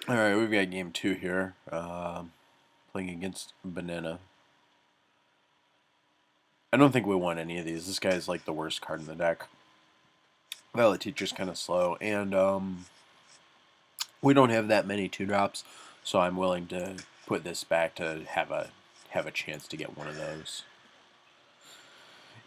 Alright, we've got game 2 here. Playing against Banana. I don't think we won any of these. This guy's like the worst card in the deck. Well, the teacher's kind of slow, and we don't have that many 2-drops, so I'm willing to put this back to have a chance to get one of those.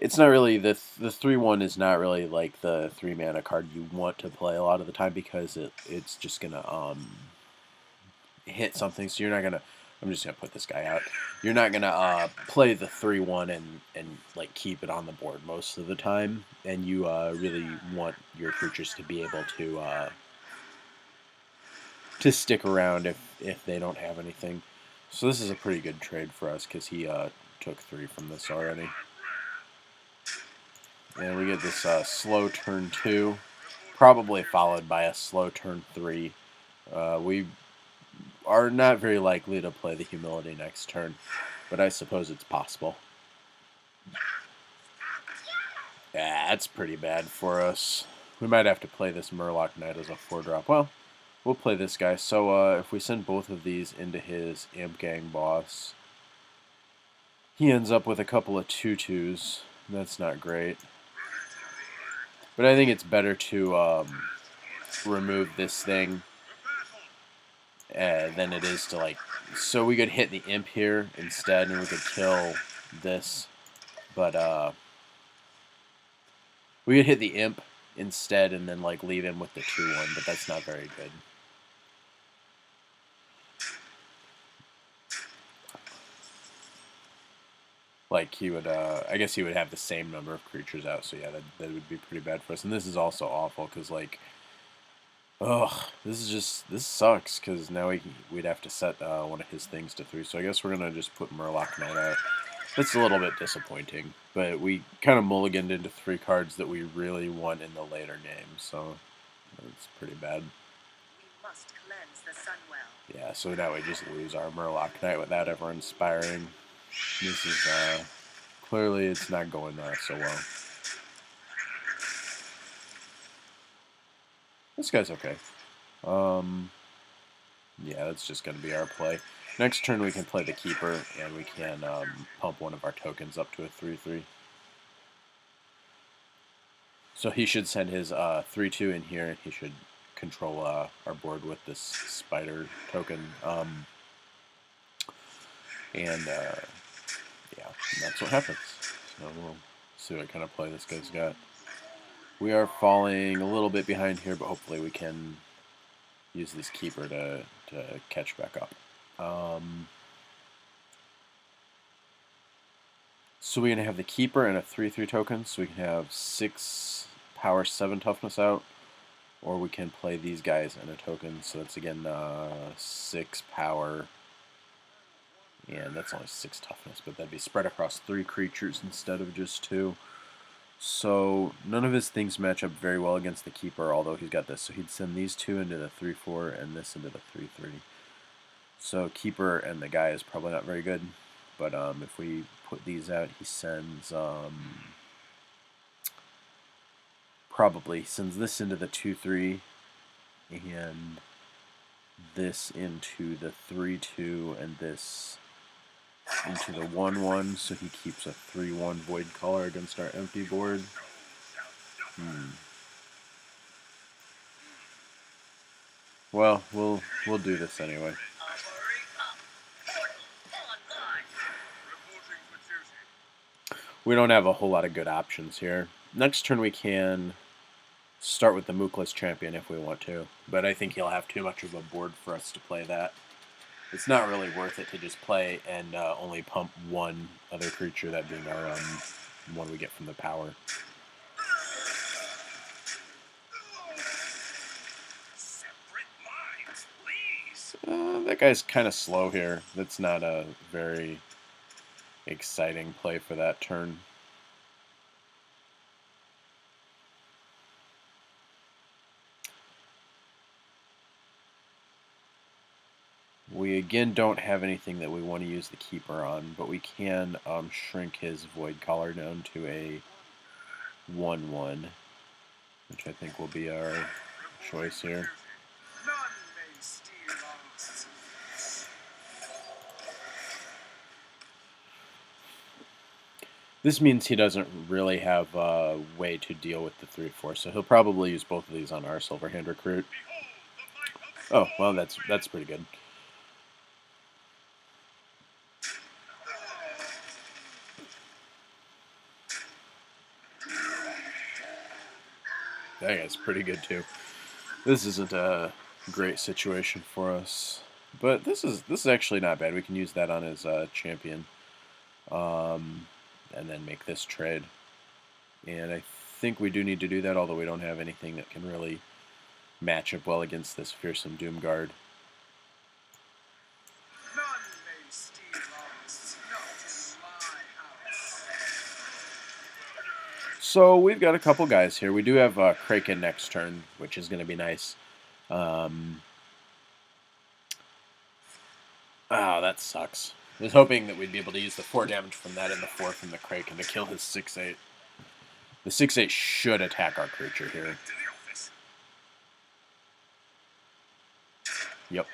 It's not really the 3/1 is not really like the 3-mana card you want to play a lot of the time because it's just gonna hit something. So you're not gonna. I'm just gonna put this guy out. You're not gonna play the 3/1 and like keep it on the board most of the time, and you really want your creatures to be able to stick around if they don't have anything. So this is a pretty good trade for us because he took 3 from this already. And we get this slow turn 2, probably followed by a slow turn 3. We are not very likely to play the Humility next turn, but I suppose it's possible. Yeah, that's pretty bad for us. We might have to play this Murloc Knight as a 4-drop. Well, we'll play this guy. So if we send both of these into his Imp Gang boss, he ends up with a couple of 2/2s. That's not great. But I think it's better to remove this thing than it is to like. So we could hit the Imp here instead, and we could kill this. But we could hit the Imp instead, and then like leave him with the 2/1. But that's not very good. Like he would, I guess he would have the same number of creatures out. So yeah, that would be pretty bad for us. And this is also awful because like. Ugh, this sucks because now we'd have to set one of his things to 3. So I guess we're gonna just put Murloc Knight out. That's a little bit disappointing, but we kind of mulliganed into 3 cards that we really want in the later game, so that's pretty bad. We must cleanse the Sunwell. Yeah, so now we just lose our Murloc Knight without ever inspiring. This is clearly it's not going so well. This guy's okay. Yeah, that's just going to be our play. Next turn we can play the Keeper, and we can pump one of our tokens up to a 3/3. So he should send his 3/2 in here, and he should control our board with this spider token. Yeah, and that's what happens. So we'll see what kind of play this guy's got. We are falling a little bit behind here, but hopefully we can use this Keeper to catch back up. So we're going to have the Keeper and a 3/3 token, so we can have 6 power, 7 toughness out, or we can play these guys and a token, so that's again 6 power, and that's only 6 toughness, but that'd be spread across 3 creatures instead of just 2. So none of his things match up very well against the Keeper, although he's got this. So he'd send these 2 into the 3/4 and this into the 3/3. So Keeper and the guy is probably not very good. But if we put these out, he sends this into the 2/3 and this into the 3/2 and this into the 1/1, so he keeps a 3/1 Void Caller against our empty board. Well, we'll do this anyway. We don't have a whole lot of good options here. Next turn we can start with the Mookless Champion if we want to, but I think he'll have too much of a board for us to play that. It's not really worth it to just play and only pump one other creature, that being our one we get from the power. That guy's kind of slow here. That's not a very exciting play for that turn. We again don't have anything that we want to use the Keeper on, but we can shrink his Void Caller down to a 1/1, which I think will be our choice here. This means he doesn't really have a way to deal with the 3/4, so he'll probably use both of these on our Silverhand recruit. Oh, well, that's pretty good. That guy's pretty good too. This isn't a great situation for us, but this is actually not bad. We can use that on his champion, and then make this trade. And I think we do need to do that, although we don't have anything that can really match up well against this fearsome Doom Guard. So we've got a couple guys here. We do have Kraken next turn, which is going to be nice. Oh, that sucks. I was hoping that we'd be able to use the 4 damage from that and the 4 from the Kraken to kill his 6/8. The 6/8 should attack our creature here. Yep.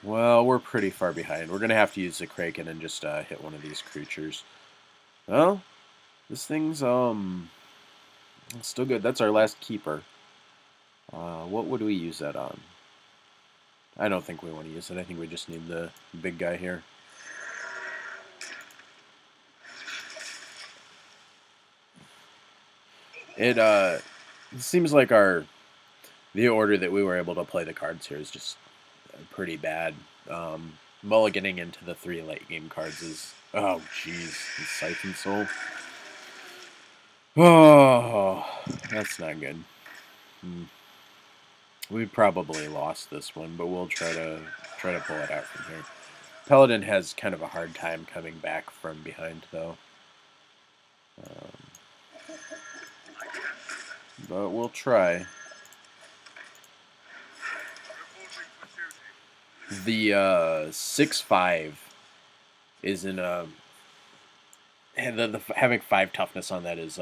Well, we're pretty far behind. We're going to have to use the Kraken and just hit one of these creatures. Well, this thing's it's still good. That's our last keeper. What would we use that on? I don't think we want to use it. I think we just need the big guy here. It seems like the order that we were able to play the cards here is just pretty bad. Mulliganing into the 3 late game cards is, oh jeez, Siphon Soul. Oh, that's not good. We probably lost this one, but we'll try to pull it out from here. Paladin has kind of a hard time coming back from behind, though. But we'll try. The 6/5 is in a... having 5 toughness on that is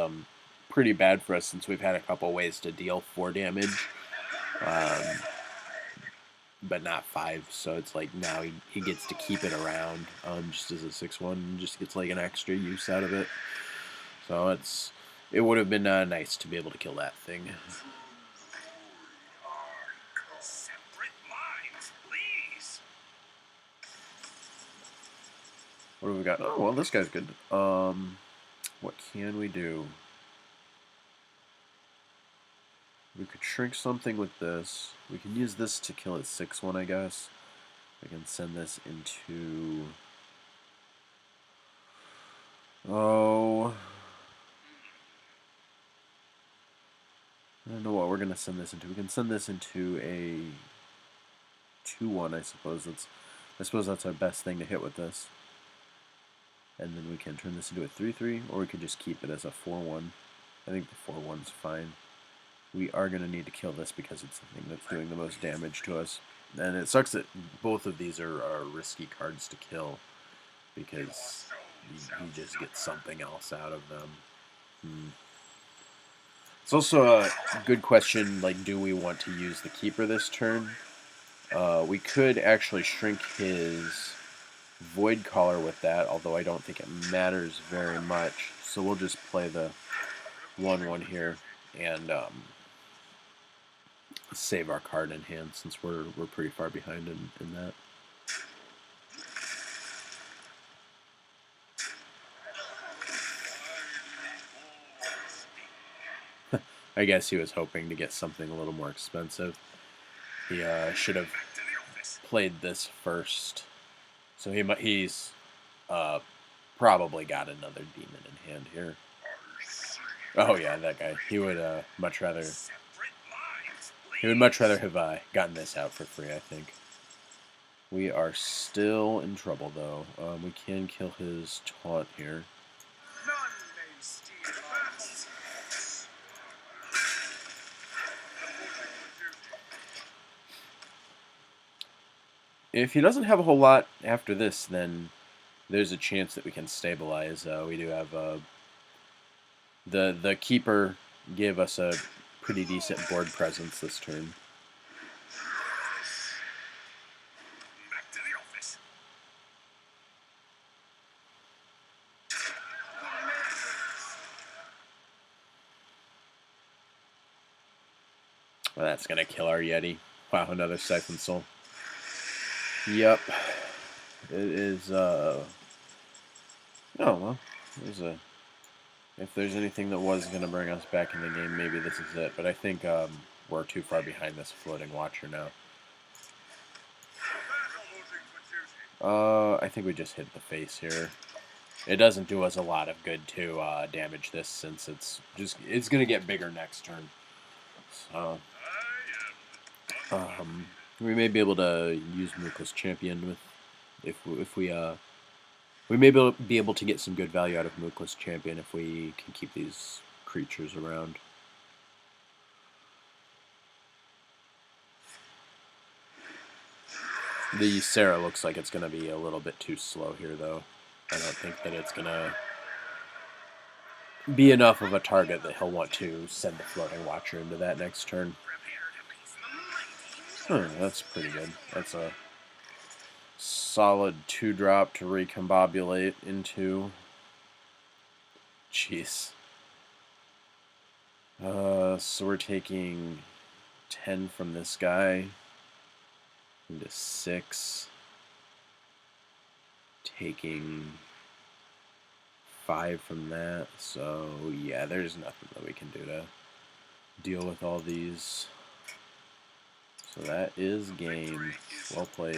pretty bad for us, since we've had a couple ways to deal 4 damage. But not 5, so it's like now he gets to keep it around just as a 6/1, and just gets like an extra use out of it. So it would have been nice to be able to kill that thing. What have we got? Oh, well, this guy's good. What can we do? We could shrink something with this. We can use this to kill his 6/1, I guess. We can send this into... Oh... I don't know what we're going to send this into. We can send this into a 2/1, I suppose. I suppose that's our best thing to hit with this. And then we can turn this into a 3/3, or we could just keep it as a 4/1. I think the 4/1's fine. We are going to need to kill this because it's the thing that's doing the most damage to us. And it sucks that both of these are risky cards to kill, because you just get something else out of them. It's also a good question, like, do we want to use the Keeper this turn? We could actually shrink his Void Caller with that, although I don't think it matters very much. So we'll just play the 1/1 here and save our card in hand, since we're pretty far behind in that. I guess he was hoping to get something a little more expensive. He should have played this first. So he's probably got another demon in hand here. Oh yeah, that guy. He would much rather have gotten this out for free, I think. We are still in trouble, though. We can kill his taunt here. If he doesn't have a whole lot after this, then there's a chance that we can stabilize. We do have the keeper gave us a pretty decent board presence this turn. Back to the office. Well, that's gonna kill our Yeti. Wow, another Siphon Soul. Yep. It is, oh, well, if there's anything that was going to bring us back in the game, maybe this is it. But I think we're too far behind this floating watcher now. I think we just hit the face here. It doesn't do us a lot of good to damage this, since it's going to get bigger next turn. So, we may be able to use Mookla's Champion with, if we may be able to get some good value out of Mookla's Champion if we can keep these creatures around. The Sarah looks like it's going to be a little bit too slow here, though. I don't think that it's going to be enough of a target that he'll want to send the Floating Watcher into that next turn. That's pretty good. That's a solid 2-drop to recombobulate into. Jeez. So we're taking 10 from this guy into 6. Taking 5 from that. So yeah, there's nothing that we can do to deal with all these. So that is game. Well played.